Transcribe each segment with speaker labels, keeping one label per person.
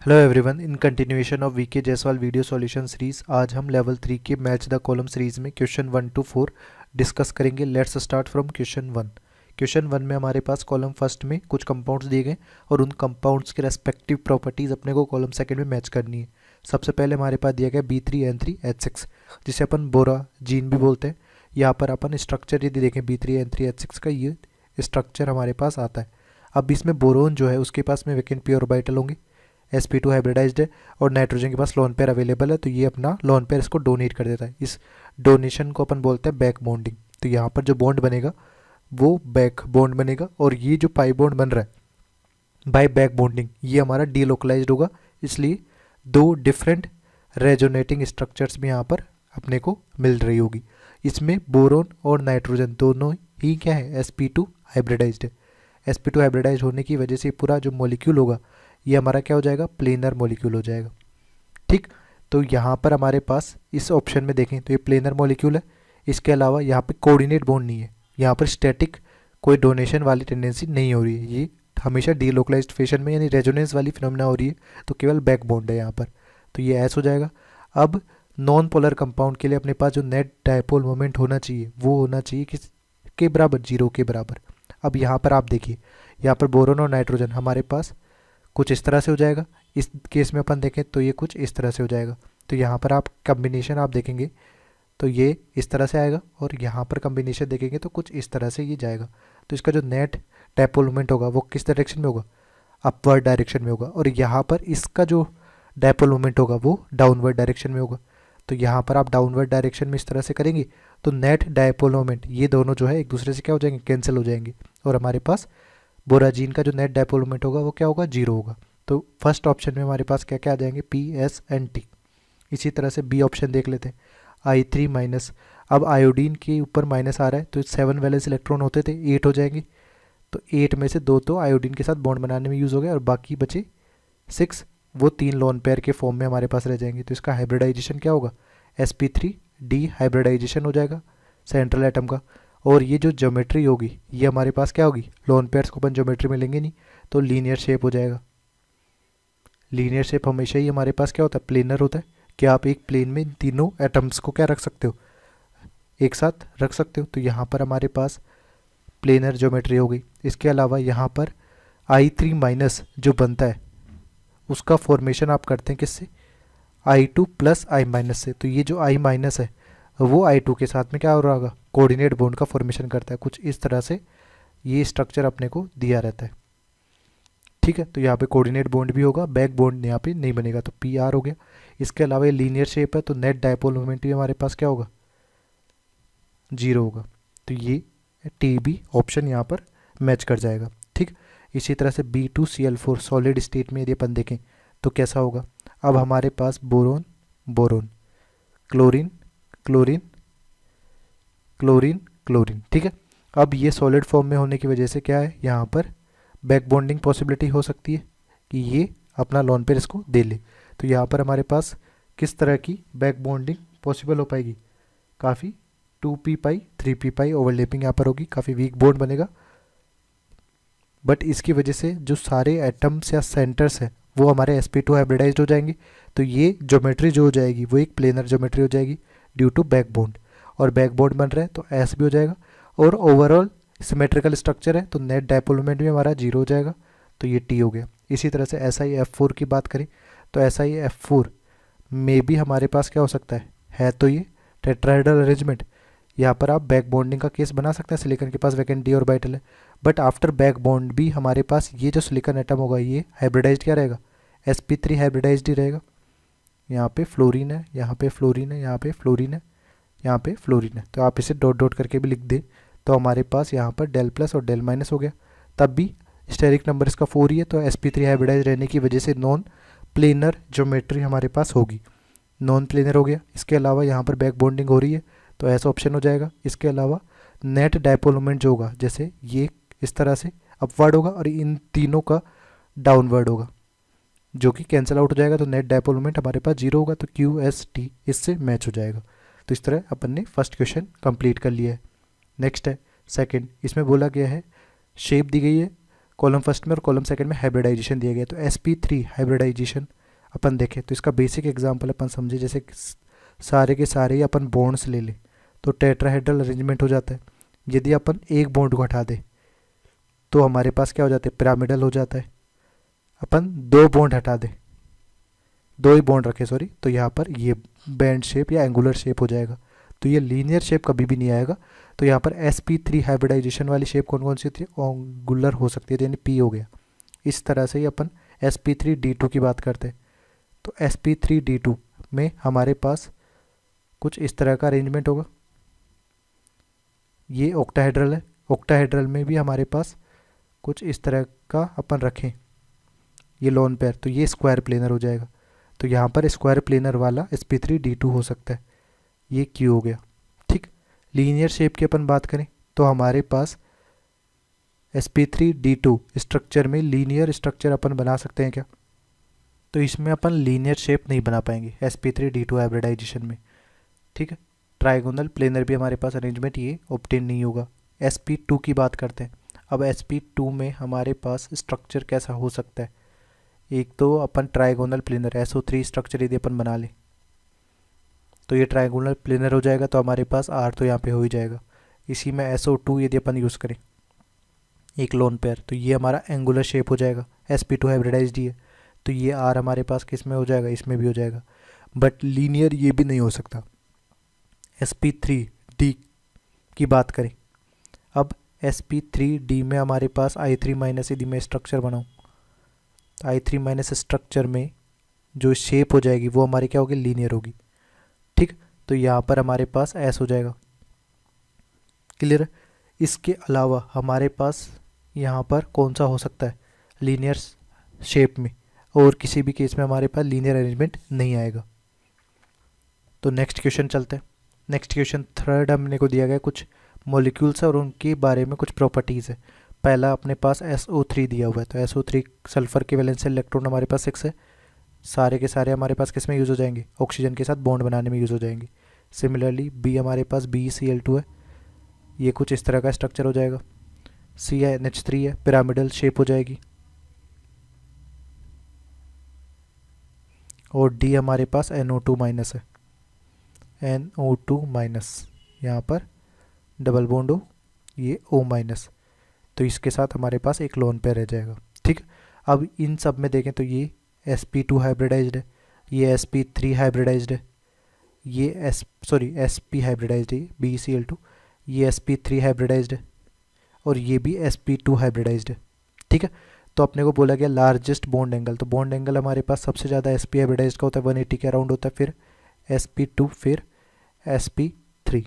Speaker 1: Hello everyone, in continuation of VK Jaiswal video solution series आज हम level 3 के match the column series में question 1 to 4 discuss करेंगे। Let's start from question 1। Question 1 में हमारे पास column first में कुछ कंपाउंड्स दिए गए और उन कंपाउंड्स के रेस्पेक्टिव प्रॉपर्टीज अपने को कॉलम सेकंड में मैच करनी है। सबसे पहले हमारे पास दिया गया B3N3H6 जिसे अपन बोरा जीन भी बोलते हैं। यहाँ पर अपन स्ट्रक्चर यदि देखें B3N3H6 का ये स्ट्रक्चर हमारे पास आता है। अब इसमें बोरोन जो है उसके पास में वैकेंट पी ऑर्बिटल होंगे, sp2 हाइब्रिडाइज्ड है और नाइट्रोजन के पास लोन पेयर अवेलेबल है, तो ये अपना लोन पेयर इसको डोनेट कर देता है। इस डोनेशन को अपन बोलते हैं बैक बॉन्डिंग। तो यहाँ पर जो बॉन्ड बनेगा वो बैक बॉन्ड बनेगा और ये जो पाई बॉन्ड बन रहा है बाय बैक बॉन्डिंग ये हमारा डीलोकलाइज्ड होगा, इसलिए दो डिफरेंट रेजोनेटिंग स्ट्रक्चर्स भी यहाँ पर अपने को मिल रही होगी। इसमें बोरोन और नाइट्रोजन दोनों ही क्या है, sp2 हाइब्रिडाइज्ड है। sp2 हाइब्रिडाइज्ड होने की वजह से पूरा जो मॉलिक्यूल होगा ये हमारा क्या हो जाएगा, प्लेनर मॉलिक्यूल हो जाएगा। ठीक, तो यहाँ पर हमारे पास इस ऑप्शन में देखें तो ये प्लेनर मॉलिक्यूल है। इसके अलावा यहाँ पे कोऑर्डिनेट बॉन्ड नहीं है, यहाँ पर स्टैटिक कोई डोनेशन वाली टेंडेंसी नहीं हो रही है, ये हमेशा डीलोकलाइज्ड फैशन में यानी रेजोनेंस वाली फिनोमिना हो रही है, तो केवल बैक बॉन्ड है यहाँ पर, तो ये ऐसा हो जाएगा। अब नॉन पोलर कंपाउंड के लिए अपने पास जो नेट डायपोल मोमेंट होना चाहिए वो होना चाहिए किस के बराबर, 0 के बराबर। अब यहाँ पर आप देखिए, यहाँ पर बोरोन और नाइट्रोजन हमारे पास कुछ इस तरह से हो जाएगा, इस केस में अपन देखें तो ये कुछ इस तरह से हो जाएगा। तो यहाँ पर आप कम्बिनेशन आप देखेंगे तो ये इस तरह से आएगा और यहाँ पर कम्बिनेशन देखेंगे तो कुछ इस तरह से ये जाएगा। तो इसका जो नेट डायपोल मोमेंट होगा वो किस डायरेक्शन में होगा, अपवर्ड डायरेक्शन में होगा, और यहाँ पर इसका जो डायपोल मोमेंट होगा वो डाउनवर्ड डायरेक्शन में होगा। तो यहाँ पर आप डाउनवर्ड डायरेक्शन में इस तरह से करेंगे तो नेट डायपोल मोमेंट ये दोनों जो है एक दूसरे से क्या हो जाएंगे, कैंसिल हो जाएंगे, और हमारे पास बोराजीन का जो नेट डायपोल मोमेंट होगा वो क्या होगा, 0 होगा। तो फर्स्ट ऑप्शन में हमारे पास क्या क्या आ जाएंगे, PSNT। इसी तरह से बी ऑप्शन देख लेते हैं, I3 माइनस। अब आयोडीन के ऊपर माइनस आ रहा है तो 7 वैलेंस इलेक्ट्रॉन होते थे, 8 हो जाएंगे। तो 8 में से 2 तो आयोडीन के साथ बॉन्ड बनाने में यूज़ हो गए और बाकी बचे 6 वो 3 लोन पेयर के फॉर्म में हमारे पास रह जाएंगे। तो इसका हाइब्रिडाइजेशन क्या होगा, sp3d हाइब्रिडाइजेशन हो जाएगा सेंट्रल एटम का। और ये जो ज्योमेट्री होगी ये हमारे पास क्या होगी, लोन पेयर्स को अपन ज्योमेट्री में लेंगे नहीं तो लीनियर शेप हो जाएगा। लीनियर शेप हमेशा ही हमारे पास क्या होता है, प्लेनर होता है। क्या आप एक प्लेन में तीनों एटम्स को क्या रख सकते हो, एक साथ रख सकते हो। तो यहाँ पर हमारे पास प्लेनर ज्योमेट्री हो गई। इसके अलावा यहाँ पर I3 माइनस जो बनता है उसका फॉर्मेशन आप करते हैं किससे, I2 प्लस I माइनस से। तो ये जो I माइनस है वो I2 के साथ में क्या हो रहा होगा, कोऑर्डिनेट बॉन्ड का फॉर्मेशन करता है। कुछ इस तरह से ये स्ट्रक्चर अपने को दिया रहता है। ठीक है, तो यहाँ पे कोऑर्डिनेट बॉन्ड भी होगा, बैक बॉन्ड यहाँ पे नहीं बनेगा, तो PR हो गया। इसके अलावा ये लीनियर शेप है तो नेट डायपोल मोमेंट भी हमारे पास क्या होगा, 0 होगा। तो ये TB ऑप्शन यहाँ पर मैच कर जाएगा। ठीक, इसी तरह से B2Cl4 सॉलिड स्टेट में यदि अपन देखें तो कैसा होगा। अब हमारे पास boron boron, chlorine chlorine chlorine chlorine. ठीक है, अब ये सॉलिड फॉर्म में होने की वजह से क्या है, यहाँ पर बैक बॉन्डिंग पॉसिबिलिटी हो सकती है कि ये अपना लोन पेयर इसको दे ले। तो यहाँ पर हमारे पास किस तरह की बैक बॉन्डिंग पॉसिबल हो पाएगी, काफ़ी 2p पाई 3p पाई ओवरलैपिंग यहाँ पर होगी, काफ़ी वीक बॉन्ड बनेगा। बट इसकी वजह से जो सारे एटम्स या सेंटर्स हैं वो हमारे sp2 हाइब्रिडाइज्ड हो जाएंगे। तो ये ज्योमेट्री जो हो जाएगी वो एक प्लेनर ज्योमेट्री हो जाएगी ड्यू टू बैक बॉन्ड, और बैक बॉन्ड बन रहा है तो S भी हो जाएगा। और ओवरऑल सिमेट्रिकल स्ट्रक्चर है तो नेट डायपोल मोमेंट भी हमारा 0 हो जाएगा, तो ये T हो गया। इसी तरह से SiF4 की बात करें तो SiF4 में भी हमारे पास क्या हो सकता है तो ये टेट्राहेड्रल अरेंजमेंट। यहाँ पर आप बैक बॉन्डिंग का केस बना सकते हैं, सिलिकॉन के पास वैकेंट d ऑर्बिटल है, बट आफ्टर बैक बॉन्ड भी हमारे पास ये जो सिलिकॉन एटम होगा ये हाइब्रिडाइज्ड क्या रहेगा, sp3 हाइब्रिडाइज्ड ही रहेगा। यहाँ पे फ्लोरीन है, यहाँ पे फ्लोरीन है, यहाँ पे फ्लोरीन है, यहाँ पे फ्लोरीन है। तो आप इसे डॉट डॉट करके भी लिख दें तो हमारे पास यहाँ पर डेल प्लस और डेल माइनस हो गया। तब भी स्टेरिक नंबर इसका 4 ही है, तो sp3 हाइब्रिडाइज रहने की वजह से नॉन प्लेनर ज्योमेट्री हमारे पास होगी, नॉन प्लेनर हो गया। इसके अलावा यहाँ पर बैक बॉन्डिंग हो रही है तो ऐसा ऑप्शन हो जाएगा। इसके अलावा नेट डायपोल मोमेंट जो होगा, जैसे ये इस तरह से अपवर्ड होगा और इन तीनों का डाउनवर्ड होगा जो कि कैंसिल आउट हो जाएगा, तो नेट डायपोल मोमेंट हमारे पास 0 होगा, तो QST इससे मैच हो जाएगा। तो इस तरह अपन ने फर्स्ट क्वेश्चन कंप्लीट कर लिया है। नेक्स्ट है सेकंड, इसमें बोला गया है शेप दी गई है कॉलम फर्स्ट में और कॉलम सेकंड में हाइब्रिडाइजेशन दिया गया है। तो sp3 हाइब्रिडाइजेशन अपन देखें तो इसका बेसिक एग्जांपल अपन समझे, जैसे सारे के सारे ही अपन बॉन्ड्स ले लें तो टेट्राहेड्रल अरेंजमेंट हो जाता है। यदि अपन एक बॉन्ड को हटा दें तो हमारे पास क्या हो जाता है, पिरामिडल हो जाता है। अपन दो बॉन्ड हटा दें, दो ही बॉन्ड रखे सॉरी, तो यहाँ पर ये बैंड शेप या एंगुलर शेप हो जाएगा। तो ये लीनियर शेप कभी भी नहीं आएगा। तो यहाँ पर sp3 हाइब्रिडाइजेशन वाली शेप कौन कौन सी होती है, एंगुलर हो सकती है, यानी p हो गया। इस तरह से ही अपन sp3d2 की बात करते हैं। तो sp3d2 में हमारे पास कुछ इस तरह का अरेंजमेंट होगा। ये ऑक्टाहेड्रल है, ऑक्टाहेड्रल में भी हमारे पास कुछ इस तरह का अपन रखें, ये लोन पेयर, तो ये स्क्वायर प्लेनर हो जाएगा। तो यहाँ पर स्क्वायर प्लेनर वाला sp3d2 हो सकता है, ये q हो गया। ठीक, लीनियर शेप की अपन बात करें तो हमारे पास sp3d2 स्ट्रक्चर में लीनियर स्ट्रक्चर अपन बना सकते हैं क्या, तो इसमें अपन लीनियर शेप नहीं बना पाएंगे sp3d2 हाइब्रिडाइजेशन में। ठीक है, ट्राइगोनल प्लेनर भी हमारे पास अरेंजमेंट ये ऑब्टेन नहीं होगा। sp2 की बात करते हैं। अब sp2 में हमारे पास स्ट्रक्चर कैसा हो सकता है, एक तो अपन ट्राइगोनल प्लेनर SO3 स्ट्रक्चर यदि अपन बना लें तो ये ट्राइगोनल प्लेनर हो जाएगा। तो हमारे पास R तो यहाँ पे हो ही जाएगा। इसी में SO2 यदि अपन यूज़ करें एक लोन पेयर, तो ये हमारा एंगुलर शेप हो जाएगा, sp2 हाइब्रिडाइज्ड ही है। तो ये R हमारे पास किस में हो जाएगा, इसमें भी हो जाएगा। बट लीनियर ये भी नहीं हो सकता। sp3d की बात करें, अब sp3d में हमारे पास i3 माइनस यदि मैं स्ट्रक्चर बनाऊँ, i3 माइनस स्ट्रक्चर में जो शेप हो जाएगी वो हमारी क्या होगी, लीनियर होगी। ठीक, तो यहाँ पर हमारे पास S हो जाएगा। क्लियर। इसके अलावा हमारे पास यहाँ पर कौन सा हो सकता है, लीनियर शेप में, और किसी भी केस में हमारे पास लीनियर अरेंजमेंट नहीं आएगा। तो नेक्स्ट क्वेश्चन चलते हैं। नेक्स्ट क्वेश्चन थर्ड हमने को दिया गया कुछ मॉलिक्यूल्स है और उनके बारे में कुछ प्रॉपर्टीज़ है। पहला अपने पास SO3 दिया हुआ है, तो SO3 सल्फर के वैलेंस इलेक्ट्रॉन हमारे पास 6 है। सारे के सारे हमारे पास किस में यूज़ हो जाएंगे, ऑक्सीजन के साथ बॉन्ड बनाने में यूज़ हो जाएंगे। सिमिलरली बी हमारे पास BeCl2 है, ये कुछ इस तरह का स्ट्रक्चर हो जाएगा। CnH3 है, पिरामिडल शेप हो जाएगी। और डी हमारे पास NO2 माइनस है, NO2 माइनस, यहाँ पर डबल बॉन्ड हो, ये O माइनस, तो इसके साथ हमारे पास एक लोन पेयर रह जाएगा। ठीक, अब इन सब में देखें तो ये sp2 हाइब्रिडाइज्ड है, ये sp3 हाइब्रिडाइज्ड है, ये sp हाइब्रिडाइज्ड है BeCl2, ये sp3 हाइब्रिडाइज्ड है और ये भी sp2 हाइब्रिडाइज्ड है। ठीक है, तो अपने को बोला गया लार्जेस्ट बॉन्ड एंगल, तो बॉन्ड एंगल हमारे पास सबसे ज़्यादा sp हाइब्रिडाइज्ड का होता है, 180 के अराउंड होता है, फिर sp2, फिर sp3।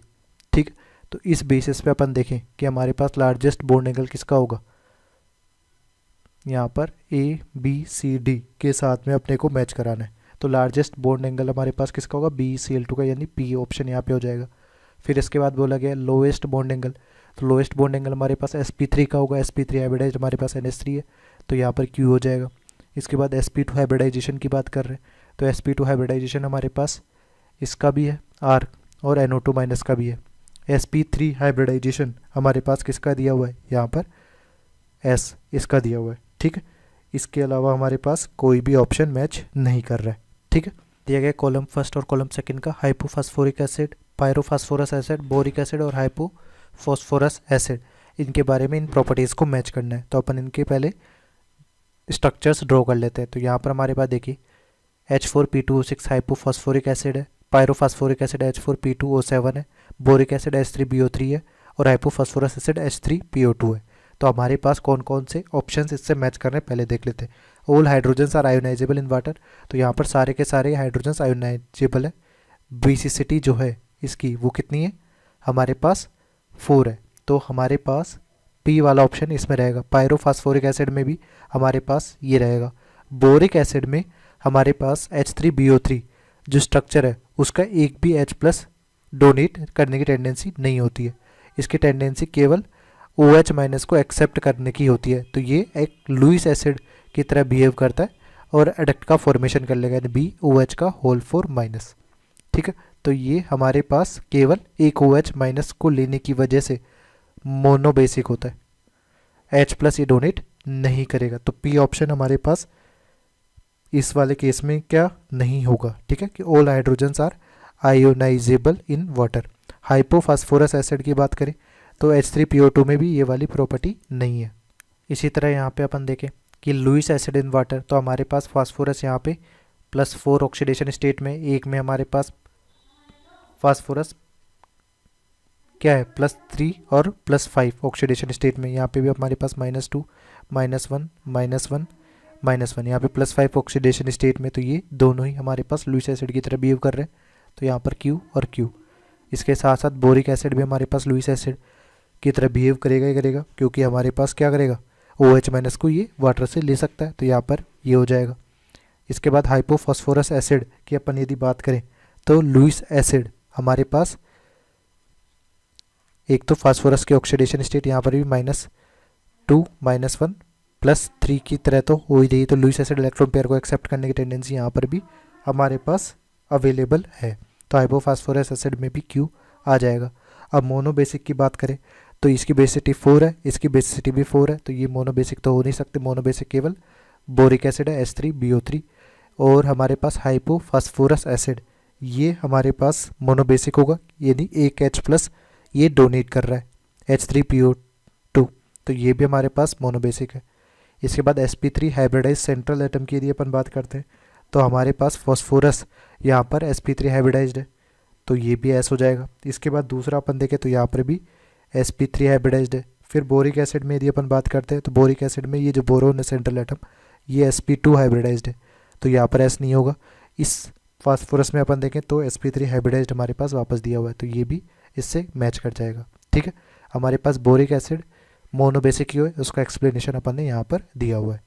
Speaker 1: ठीक, तो इस बेसिस पे अपन देखें कि हमारे पास लार्जेस्ट बॉन्ड एंगल किसका होगा, यहाँ पर ABCD के साथ में अपने को मैच कराना है। तो लार्जेस्ट बॉन्ड एंगल हमारे पास किसका होगा, BeCl2 का, यानी P ऑप्शन यहाँ पे हो जाएगा। फिर इसके बाद बोला गया लोएस्ट बॉन्ड एंगल, तो लोएस्ट बॉन्ड एंगल हमारे पास sp3 का होगा, sp3 हाइब्रिडाइज्ड हमारे पास NH3 है, तो यहाँ पर Q हो जाएगा। इसके बाद sp2 हाइब्रिडाइजेशन की बात कर रहे हैं, तो sp2 हाइब्रिडाइजेशन हमारे पास इसका भी है R, और NO2 माइनस का भी है। sp3 हाइब्रिडाइजेशन हमारे पास किसका दिया हुआ है, यहाँ पर S इसका दिया हुआ है। ठीक है, इसके अलावा हमारे पास कोई भी ऑप्शन मैच नहीं कर रहा है। ठीक है, दिया गया कॉलम फर्स्ट और कॉलम सेकंड का hypophosphoric acid, pyrophosphorous acid, boric acid और हाइपोफॉस्फोरस एसिड, इनके बारे में इन प्रॉपर्टीज़ को मैच करना है। तो अपन इनके पहले स्ट्रक्चर्स ड्रॉ कर लेते हैं। तो यहाँ पर हमारे पास देखिए H4P2O6 हाइपोफॉस्फोरिक एसिड है, पायरोफॉस्फोरिक एसिड H4P2O7 है, बोरिक एसिड H3BO3 है और हाइपोफॉस्फोरस एसिड H3PO2 है। तो हमारे पास कौन कौन से ऑप्शंस इससे मैच कर रहे हैं पहले देख लेते हैं। All hydrogens are ionisable in water, तो यहाँ पर सारे के सारे हाइड्रोजन्स आयोनाइजेबल है। बेसिसिटी जो है इसकी वो कितनी है, हमारे पास 4 है, तो हमारे पास P वाला ऑप्शन इसमें रहेगा। पायरोफॉस्फोरिक एसिड में भी हमारे पास ये रहेगा। बोरिक एसिड में हमारे पास H3BO3 जो स्ट्रक्चर है उसका एक भी H+ डोनेट करने की टेंडेंसी नहीं होती है, इसकी टेंडेंसी केवल OH- को एक्सेप्ट करने की होती है। तो ये एक लुईस एसिड की तरह बिहेव करता है और एडक्ट का फॉर्मेशन कर लेगा, यानी BOH का होल 4-। ठीक है, तो ये हमारे पास केवल एक OH- को लेने की वजह से मोनोबेसिक होता है, H+ ये डोनेट नहीं करेगा। तो P ऑप्शन हमारे पास इस वाले केस में क्या नहीं होगा, ठीक है, कि all hydrogens are ionisable in water. Hypophosphorous acid की बात करें तो H3PO2 में भी ये वाली प्रॉपर्टी नहीं है। इसी तरह यहाँ पे अपन देखें कि लुईस एसिड इन वाटर, तो हमारे पास फास्फोरस यहाँ पे +4 ऑक्सीडेशन स्टेट में, एक में हमारे पास फास्फोरस क्या है +3 और +5 ऑक्सीडेशन स्टेट में। यहाँ पे भी हमारे पास -2 -1 -1 -1, यहाँ पे +5 ऑक्सीडेशन स्टेट में, तो ये दोनों ही हमारे पास लुईस एसिड की तरह बिहेव कर रहे हैं, तो यहाँ पर Q और Q। इसके साथ साथ बोरिक एसिड भी हमारे पास लुईस एसिड की तरह बिहेव करेगा ही करेगा, क्योंकि हमारे पास क्या करेगा OH- को ये वाटर से ले सकता है, तो यहाँ पर ये हो जाएगा। इसके बाद हाइपोफॉस्फोरस एसिड की अपन यदि बात करें तो लुईस एसिड हमारे पास एक तो फास्फोरस के ऑक्सीडेशन स्टेट यहाँ पर भी -2 -1 +3 की तरह तो हो ही रही, तो लुईस एसिड इलेक्ट्रॉन पेयर को एक्सेप्ट करने की टेंडेंसी यहाँ पर भी हमारे पास अवेलेबल है, तो हाइपोफॉस्फोरस एसिड में भी Q आ जाएगा। अब मोनोबेसिक की बात करें तो इसकी बेसिसिटी 4 है, इसकी बेसिसिटी भी 4 है, तो ये मोनोबेसिक तो हो नहीं सकते, मोनोबेसिक केवल बोरिक एसिड है H3BO3। और हमारे पास हाइपोफॉस्फोरस एसिड ये हमारे पास मोनोबेसिक होगा, यानी एक H+ ये डोनेट कर रहा है H3PO2, तो ये भी हमारे पास मोनोबेसिक है। इसके बाद sp3 हाइब्रिडाइज सेंट्रल एटम की यदि अपन बात करते हैं तो हमारे पास फॉस्फोरस यहाँ पर sp3 हाइब्रिडाइज्ड है, तो ये भी S हो जाएगा। इसके बाद दूसरा अपन देखें तो यहाँ पर भी sp3 हाइब्रिडाइज्ड है। फिर बोरिक एसिड में यदि अपन बात करते हैं तो बोरिक एसिड में ये जो बोरोन है सेंट्रल एटम, ये sp2 हाइब्रिडाइज्ड है, तो यहाँ पर S नहीं होगा। इस फास्फोरस में अपन देखें तो sp3 हाइब्रिडाइज्ड हमारे पास वापस दिया हुआ है, तो ये भी इससे मैच कर जाएगा, ठीक है। हमारे पास बोरिक एसिड मोनोबेसिक क्यों है उसका एक्सप्लेनेशन अपन ने यहाँ पर दिया हुआ है।